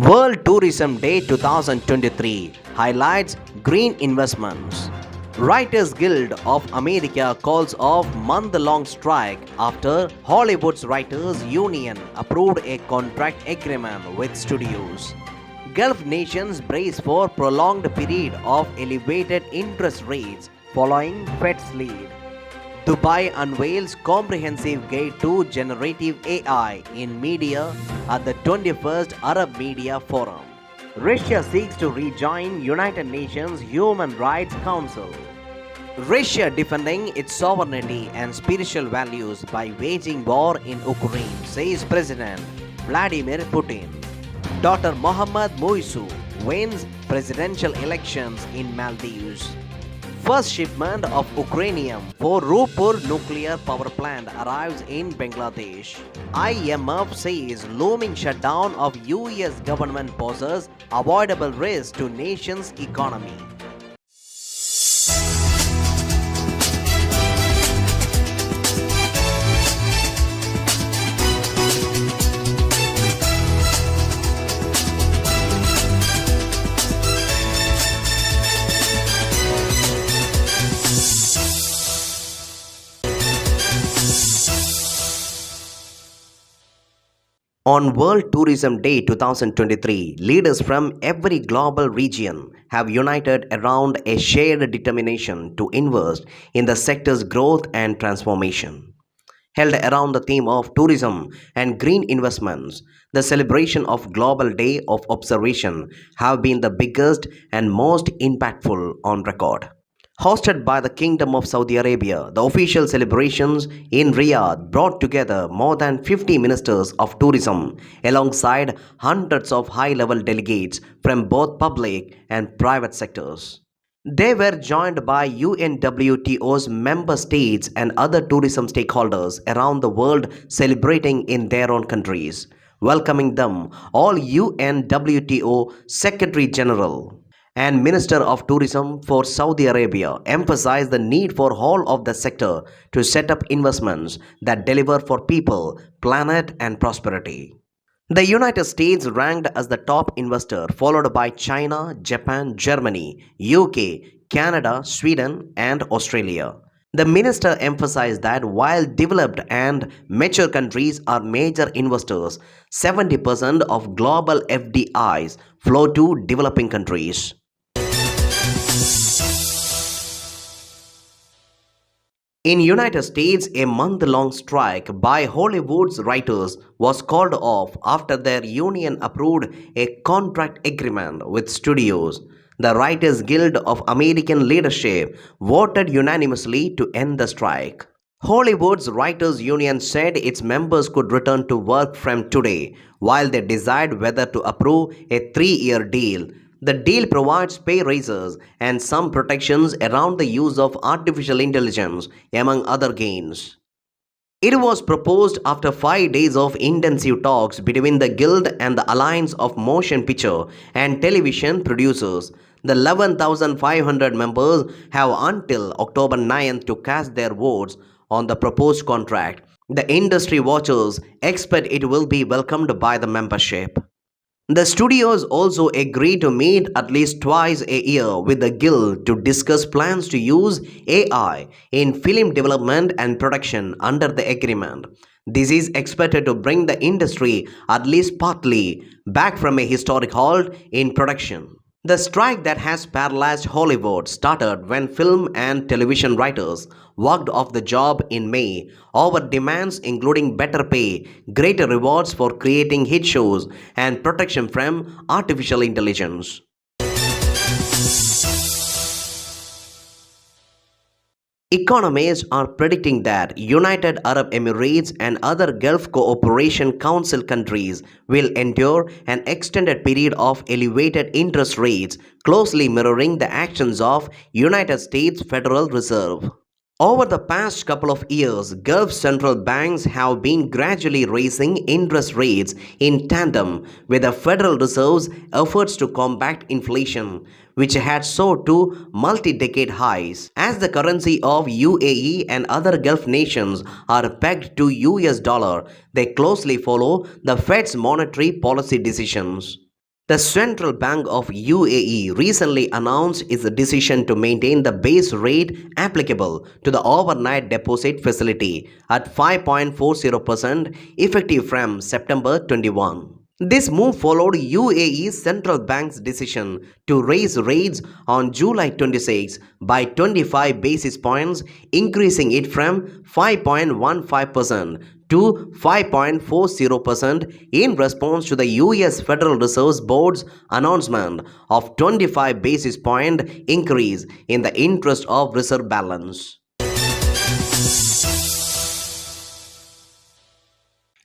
World Tourism Day 2023 highlights green investments. Writers Guild of America calls off month-long strike after Hollywood's Writers Union approved a contract agreement with studios. Gulf nations brace for prolonged period of elevated interest rates following Fed's lead. Dubai unveils comprehensive guide to generative AI in media at the 21st Arab Media Forum. Russia seeks to rejoin United Nations Human Rights Council. Russia defending its sovereignty and spiritual values by waging war in Ukraine, says President Vladimir Putin. Dr. Mohammad Muizu wins presidential elections in Maldives. First shipment of Ukrainium for Rupur nuclear power plant arrives in Bangladesh. IMF says looming shutdown of US government poses avoidable risk to nation's economy. On World Tourism Day 2023, leaders from every global region have united around a shared determination to invest in the sector's growth and transformation. Held around the theme of tourism and green investments, the celebration of Global Day of Observation have been the biggest and most impactful on record. Hosted by the Kingdom of Saudi Arabia, the official celebrations in Riyadh brought together more than 50 ministers of tourism alongside hundreds of high-level delegates from both public and private sectors. They were joined by UNWTO's member states and other tourism stakeholders around the world celebrating in their own countries. Welcoming them, all UNWTO Secretary General and Minister of Tourism for Saudi Arabia emphasized the need for all of the sector to set up investments that deliver for people, planet and prosperity. The United States ranked as the top investor, followed by China, Japan, Germany, UK, Canada, Sweden and Australia. The minister emphasized that while developed and mature countries are major investors, 70% of global FDIs flow to developing countries. In United States, a month-long strike by Hollywood's writers was called off after their union approved a contract agreement with studios. The Writers Guild of American leadership voted unanimously to end the strike. Hollywood's Writers Union said its members could return to work from today, while they decide whether to approve a 3-year deal. The deal provides pay raises and some protections around the use of artificial intelligence, among other gains. It was proposed after 5 days of intensive talks between the Guild and the Alliance of Motion Picture and Television Producers. The 11,500 members have until October 9th to cast their votes on the proposed contract. The industry watchers expect it will be welcomed by the membership. The studios also agreed to meet at least twice a year with the Guild to discuss plans to use AI in film development and production under the agreement. This is expected to bring the industry at least partly back from a historic halt in production. The strike that has paralyzed Hollywood started when film and television writers walked off the job in May over demands including better pay, greater rewards for creating hit shows, and protection from artificial intelligence. Economists are predicting that United Arab Emirates and other Gulf Cooperation Council countries will endure an extended period of elevated interest rates, closely mirroring the actions of United States Federal Reserve. Over the past couple of years, Gulf central banks have been gradually raising interest rates in tandem with the Federal Reserve's efforts to combat inflation, which had soared to multi-decade highs. As the currency of UAE and other Gulf nations are pegged to US dollar, they closely follow the Fed's monetary policy decisions. The Central Bank of UAE recently announced its decision to maintain the base rate applicable to the overnight deposit facility at 5.40% effective from September 21. This move followed UAE's central bank's decision to raise rates on July 26 by 25 basis points, increasing it from 5.15% to 5.40% in response to the US Federal Reserve Board's announcement of 25 basis point increase in the interest of reserve balance.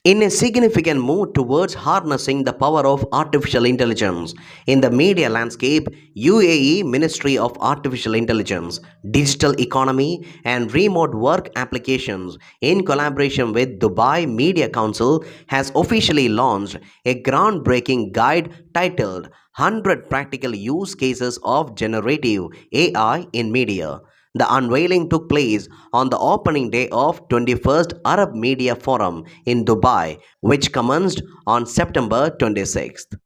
In a significant move towards harnessing the power of artificial intelligence in the media landscape, UAE Ministry of Artificial Intelligence, Digital Economy and Remote Work Applications in collaboration with Dubai Media Council has officially launched a groundbreaking guide titled 100 Practical Use Cases of Generative AI in Media. The unveiling took place on the opening day of 21st Arab Media Forum in Dubai, which commenced on September 26th.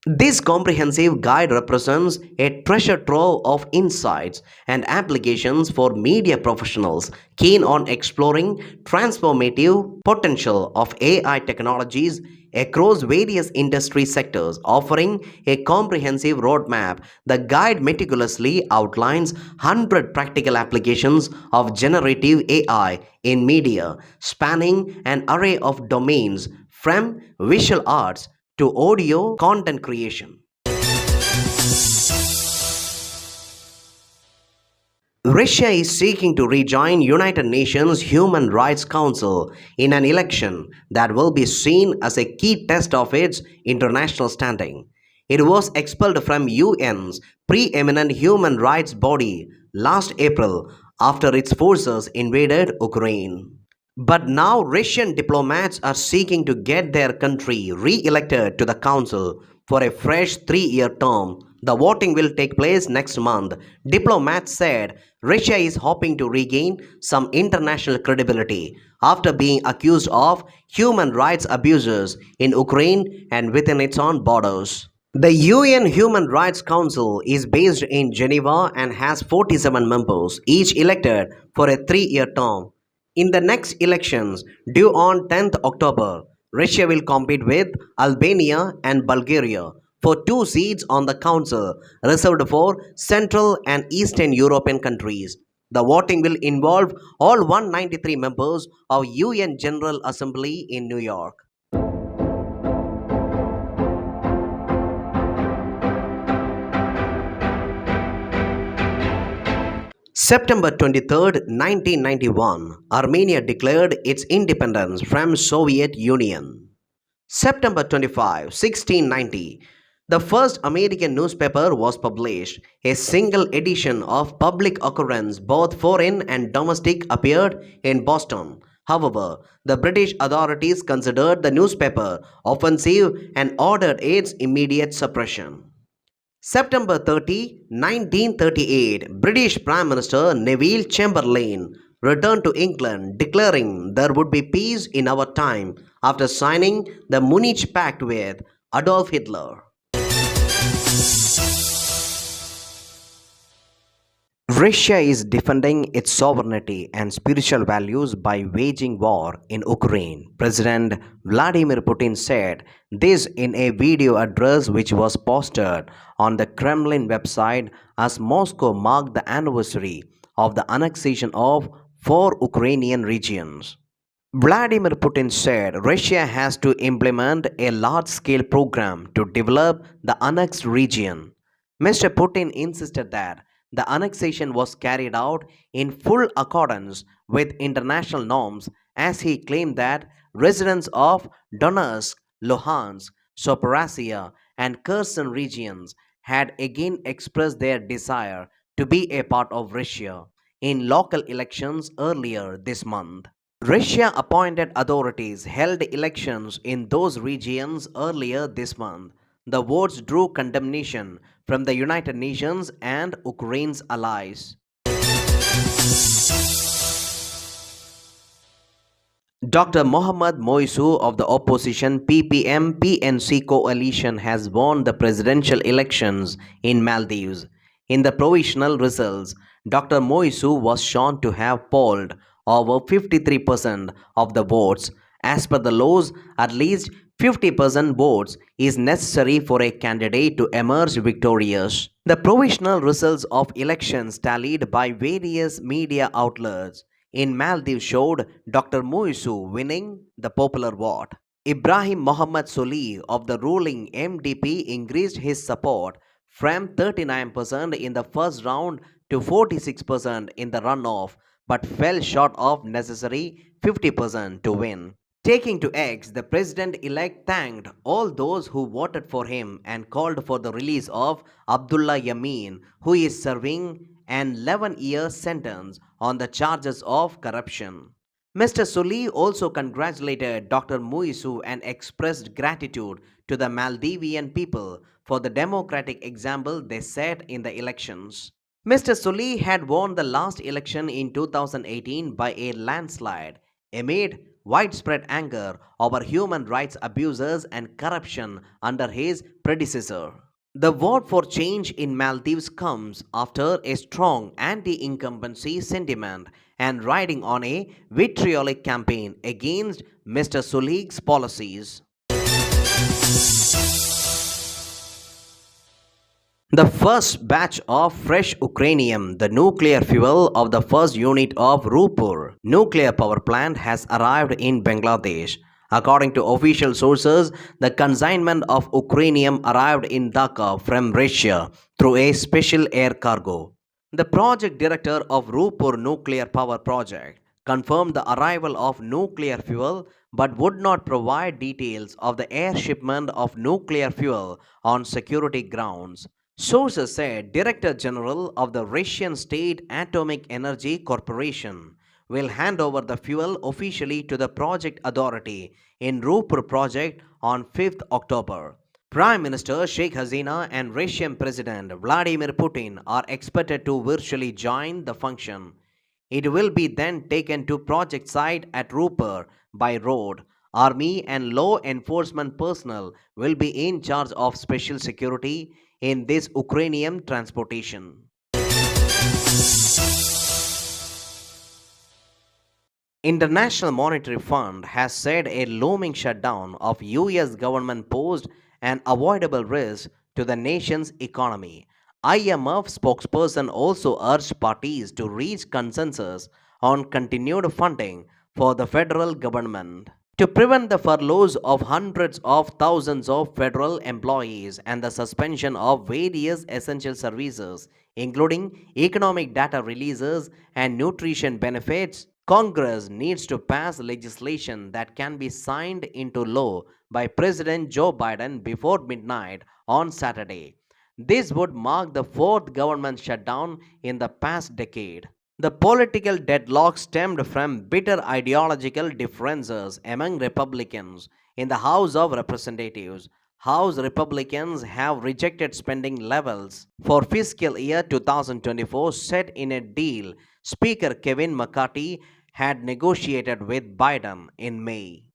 This comprehensive guide represents a treasure trove of insights and applications for media professionals keen on exploring transformative potential of AI technologies across various industry sectors. Offering a comprehensive roadmap, the guide meticulously outlines 100 practical applications of generative AI in media, spanning an array of domains from visual arts to audio content creation. Russia is seeking to rejoin United Nations Human Rights Council in an election that will be seen as a key test of its international standing. It was expelled from UN's preeminent human rights body last April after its forces invaded Ukraine. But now Russian diplomats are seeking to get their country re-elected to the council for a fresh 3-year term. The voting will take place next month. Diplomats said Russia is hoping to regain some international credibility after being accused of human rights abuses in Ukraine and within its own borders. The UN Human Rights Council is based in Geneva and has 47 members, each elected for a 3-year term. In the next elections, due on 10th October, Russia will compete with Albania and Bulgaria for 2 seats on the council reserved for Central and Eastern European countries. The voting will involve all 193 members of UN General Assembly in New York. September 23rd, 1991, Armenia declared its independence from Soviet Union. September 25, 1690, the first American newspaper was published. A single edition of public occurrence, both foreign and domestic, appeared in Boston. However, the British authorities considered the newspaper offensive and ordered its immediate suppression. September 30, 1938, British Prime Minister Neville Chamberlain returned to England, declaring there would be peace in our time after signing the Munich Pact with Adolf Hitler. Russia is defending its sovereignty and spiritual values by waging war in Ukraine. President Vladimir Putin said this in a video address which was posted on the Kremlin website as Moscow marked the anniversary of the annexation of 4 Ukrainian regions. Vladimir Putin said Russia has to implement a large scale program to develop the annexed region. Mr. Putin insisted that the annexation was carried out in full accordance with international norms, as he claimed that residents of Donetsk, Luhansk, Zaporizhia, and Kherson regions had again expressed their desire to be a part of Russia in local elections earlier this month. Russia appointed authorities held elections in those regions earlier this month. The votes drew condemnation from the United Nations and Ukraine's allies. Dr. Mohammad Moisu of the opposition PPM-PNC coalition has won the presidential elections in Maldives. In the provisional results, Dr. Moisu was shown to have polled over 53% of the votes. As per the laws, at least 50% votes is necessary for a candidate to emerge victorious. The provisional results of elections tallied by various media outlets in Maldives showed Dr. Muisu winning the popular vote. Ibrahim Mohammed Soli of the ruling MDP increased his support from 39% in the first round to 46% in the runoff, but fell short of necessary 50% to win. Taking to X, the president elect thanked all those who voted for him and called for the release of Abdullah Yamin, who is serving an 11-year sentence on the charges of corruption. Mr. Soli also congratulated Dr. Muisu and expressed gratitude to the Maldivian people for the democratic example they set in the elections. Mr. Soli had won the last election in 2018 by a landslide amid widespread anger over human rights abuses and corruption under his predecessor. The vote for change in Maldives comes after a strong anti incumbency sentiment and riding on a vitriolic campaign against Mr. Solig's policies. The first batch of fresh uranium, the nuclear fuel of the first unit of Rupur nuclear power plant, has arrived in Bangladesh. According to official sources, the consignment of uranium arrived in Dhaka from Russia through a special air cargo. The project director of Rupur Nuclear Power Project confirmed the arrival of nuclear fuel but would not provide details of the air shipment of nuclear fuel on security grounds. Sources said Director General of the Russian State Atomic Energy Corporation will hand over the fuel officially to the project authority in Rupur project on 5th October. Prime Minister Sheikh Hasina and Russian President Vladimir Putin are expected to virtually join the function. It will be then taken to project site at Rupur by road. Army and law enforcement personnel will be in charge of special security in this Ukrainian transportation. International Monetary Fund has said a looming shutdown of US government posed an avoidable risk to the nation's economy. IMF spokesperson also urged parties to reach consensus on continued funding for the federal government. To prevent the furloughs of hundreds of thousands of federal employees and the suspension of various essential services, including economic data releases and nutrition benefits, Congress needs to pass legislation that can be signed into law by President Joe Biden before midnight on Saturday. This would mark the fourth government shutdown in the past decade. The political deadlock stemmed from bitter ideological differences among Republicans in the House of Representatives. House Republicans have rejected spending levels for fiscal year 2024 set in a deal Speaker Kevin McCarthy had negotiated with Biden in May.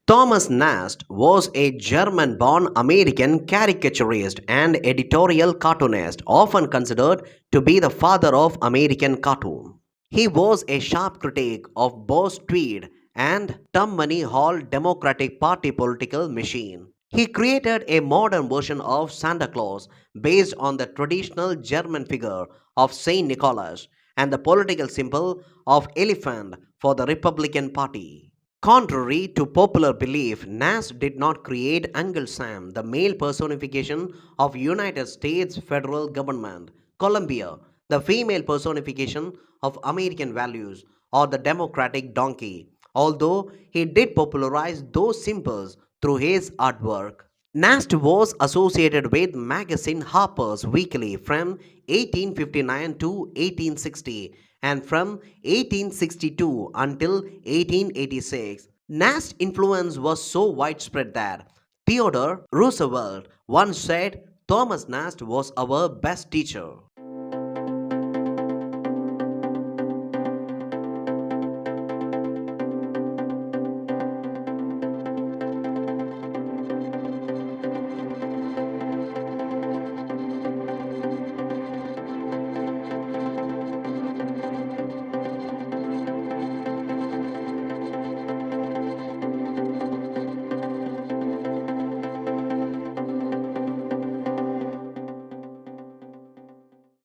Thomas Nast was a German born American caricaturist and editorial cartoonist, often considered to be the father of American cartoon. He was a sharp critic of Boss Tweed and Tammany Hall Democratic Party political machine. He created a modern version of Santa Claus based on the traditional German figure of Saint Nicholas and the political symbol of elephant for the Republican Party. Contrary to popular belief, Nast did not create Uncle Sam, the male personification of United States federal government, Columbia, the female personification of American values, or the Democratic donkey, although he did popularize those symbols through his artwork. Nast was associated with magazine Harper's Weekly from 1859 to 1860 and from 1862 until 1886 Nast's influence was so widespread that Theodore Roosevelt once said Thomas Nast was our best teacher.